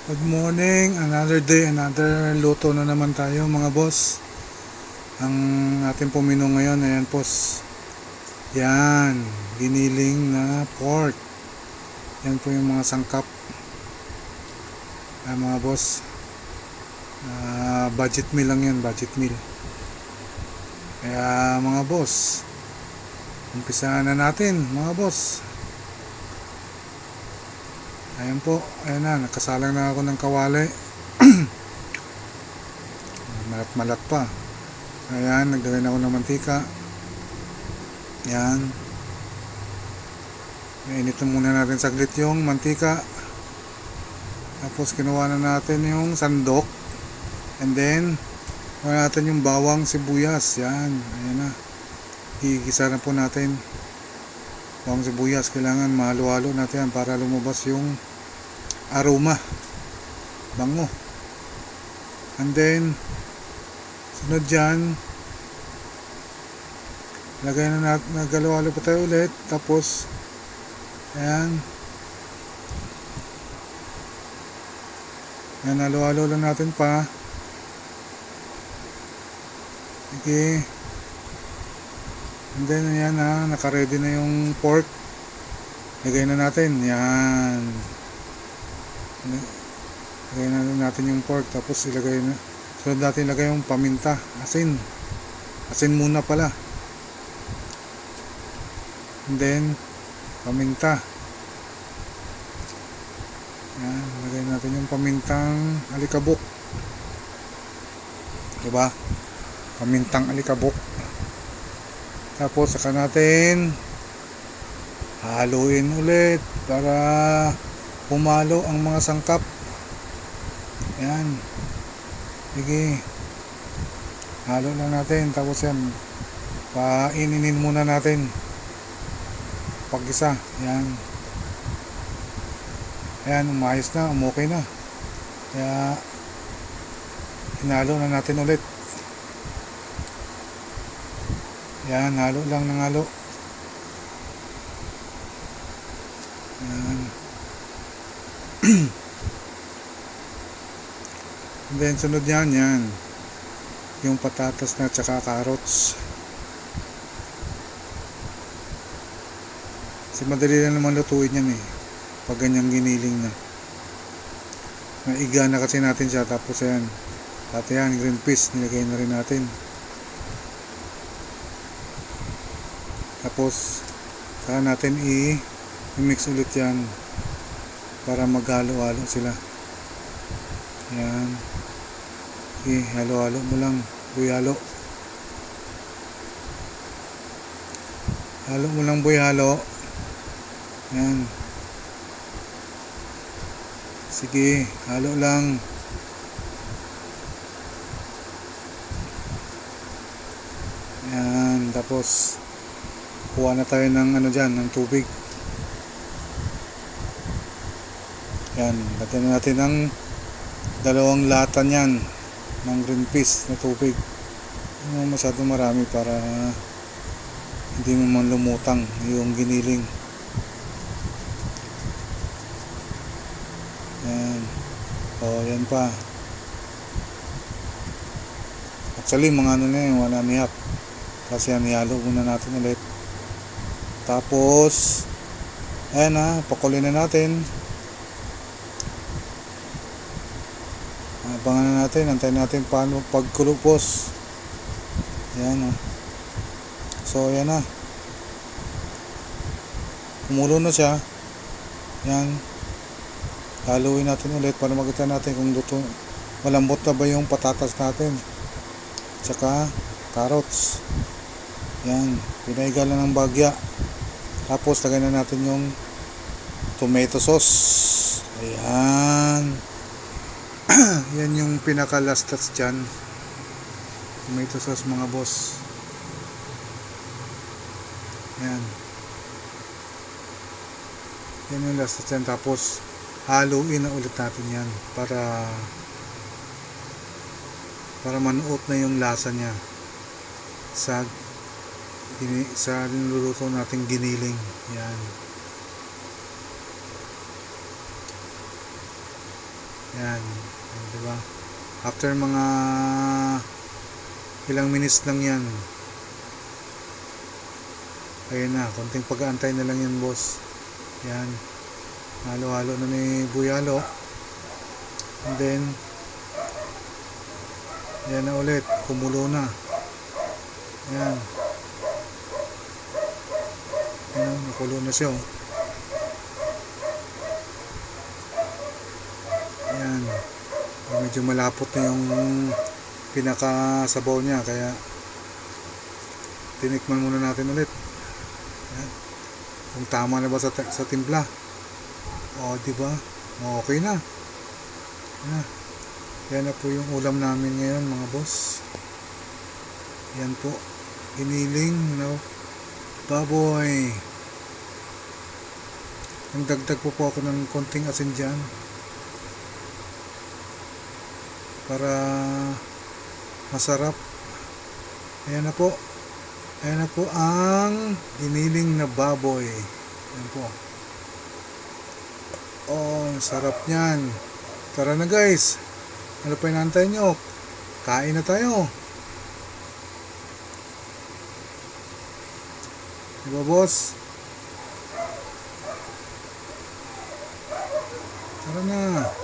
Good morning, another day, another luto na naman tayo mga boss. Ang ating pumino ngayon, ayan pos. Yan, giniling na pork. Yan po yung mga sangkap. Ay mga boss, budget meal lang yan, budget meal. Kaya mga boss, umpisahan na natin mga boss. Ayan po, ayan na, nakasalang na ako ng kawali. Malat-malat pa. Ayan, nagdagay na ako ng mantika. Ayan. Mainit na muna natin saglit yung mantika. Tapos kinuha na natin yung sandok. And then, kinuha natin yung bawang sibuyas. Yan, ayan na. Igisa na po natin. Bawang sibuyas, kailangan mahalo-halo natin yan para lumabas yung aroma, bango. And then sunod dyan, lagay na natin, nagalo-halo pa tayo ulit. Tapos ayan, ayan, halo-halo lang natin pa. Okay. And then ayan na, naka-ready na yung pork. Lagay na natin. Yan. Lagay na natin yung pork. Tapos ilagay na. Sunod natin ilagay yung paminta. Asin. Asin muna pala. And then paminta. Yan. Lagay natin yung pamintang alikabok. Diba? Pamintang alikabok. Tapos saka natin haluin ulit para pumalo ang mga sangkap. Ayan. Sige. Halo lang natin. Tapos yan, paininin muna natin. Pag-isa. Ayan. Ayan, umayos na. Okay na. Kaya hinalo na natin ulit. Yan, halo lang ng halo. Yan. And then sunod yan, yan. Yung patatas na tsaka carrots. Kasi madali lang naman lutuin yan eh. Pag ganyang giniling na. Naiga na kasi natin siya. Tapos yan. Pati yan, green peas. Nilagay na rin natin. Tapos saka natin i-mix ulit yan para maghalo-halo sila. Yan. Okay, halo-halo mo lang. Boy, halo. Halo mo lang, boy, halo. Yan. Sige, halo lang. Yan, tapos kuha na tayo ng ano dyan, ng tubig. Yan, lagyan natin ng 2 lata niyan ng green peas na tubig. Hindi masyadong marami para hindi mo man lumutang yung giniling. Yan. O, yan pa. Actually, mga ano na yun, 1.5. Kasi yan, ihalo muna natin ulit. Tapos ayan na, pakulin na natin. Abangan na natin, antayin natin paano pagkulupos. Ayan o. So ayan na, kumulo na siya. Ayan, haluin natin ulit para makita natin kung luto, malambot na ba yung patatas natin tsaka carrots. Ayan, pinaiga lang ng bagya. Tapos lagay na natin yung tomato sauce. Ayan. Yan yung pinaka-last touch dyan. Tomato sauce mga boss. Ayan. Yan yung last touch dyan. Tapos haluin na ulit natin yan para manuot na yung lasa niya sa niluluto nating giniling. Yan. Yan. Yan, diba? After mga ilang minutes lang yan. Ayun na, konting pag-aantay na lang yan, boss. Yan. Halo-halo na ni Buyalo. And then, yan na ulit. Kumulo na. Yan. Yan, nakulo na siya. Yan. Medyo malapot na yung pinakasabaw niya, kaya tinikman muna natin ulit. Yan. Kung tama na ba sa timpla. O, diba? Okay na. Yan. Yan na po yung ulam namin ngayon, mga boss. Yan po. Giniling na baboy. Nagdagdag po ako ng konting asin dyan para masarap. Ayan na po. Ayan na po ang giniling na baboy. Ayan po. Oh, sarap niyan. Tara na guys. Ano pa inaantay nyo? Kain na tayo. Diba boss? Tara na.